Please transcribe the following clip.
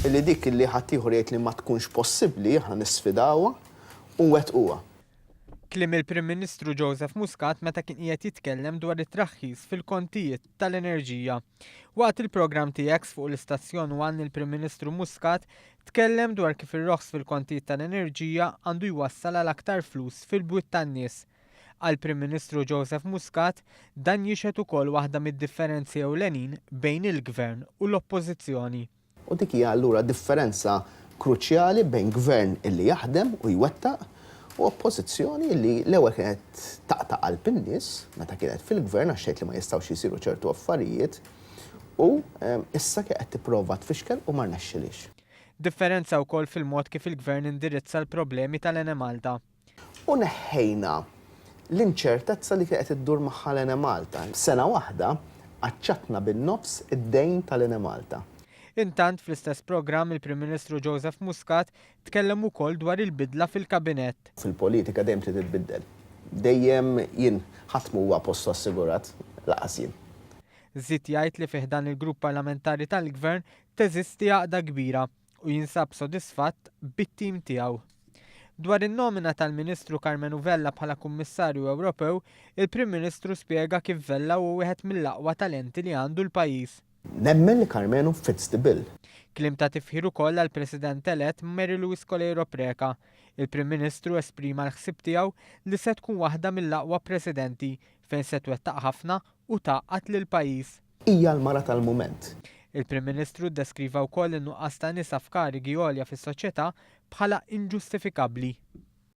Illi dik illi ħaddieħor jgħid li ma tkunx possibbli aħna nisfidawha u nwettquha. Kliem il-Prim Ministru Joseph Muscat meta kien qiegħed jitkellem dwar it-traħħis fil-kontijiet tal-enerġija. Waqt il-programm TX fuq l-istazzjon 1 il-Prim Ministru Muscat tkellem dwar kif ir-roħs fil-kontijiet tal-enerġija għandu jwassal għal aktar flus fil-bwiet tan-nies. Għall-Prim Ministru Joseph Muscat dan jixhed ukoll waħda mid-differenzi ewlenin bejn il-Gvern u l-Oppożizzjoni. U dik hija allura differenza kruċjali bejn gvern illi jaħdem u jwettaq u oppożizzjoni li l-ewwel kienet taqta' qalb in-nies meta kienet fil-gvern għax xejn li ma jistgħux jisiru ċertu affarijiet u issa qed tipprova tfixkel u ma rnexxilix. Differenza wkoll fil-mod kif il-Gvern indirizza l-problemi tal-Enemalta. U neħħejna l-inċertezza li kienet iddur magħha l-Enemalta. Sena waħda aċċattna bin-nofs id-dejn tal-Enemalta. Intant fl-istess programm il-Prim Ministru Joseph Muscat tkellem ukoll dwar il-bidla fil-kabinett. Fil-politika dejjem trid titbiddel. Dejjem jien ħadd huwa postu assigurat laqas jien. Żied jgħid li fih dan il-grupp parlamentari tal-Gvern teżisti għaqda kbira u jinsab sodisfatt bit-tim tiegħu. Dwar in-nomina tal-Ministru Carmenu Vella bħala Kummissarju Ewropew, il-Prim Ministru spjega kif Vella huwa wieħed mill-aqwa talenti li għandu l-pajjiż. Nemmen li Carmenu fits the bill. Kliem ta' tifħir ukoll għall-President elett Mary Louise Colero Preca. Il-Prim Ministru esprima l-ħsieb tiegħu li se tkun waħda mill-aqwa presidenti fejn se twettaq ħafna u taqgħat lil pajjiż. Hija l-mara tal-mument. Il-Prim Ministru ddeskriva wkoll in-nuqqas ta' nisa f'karigi għolja fis-soċjetà bħala inġustifikabbli.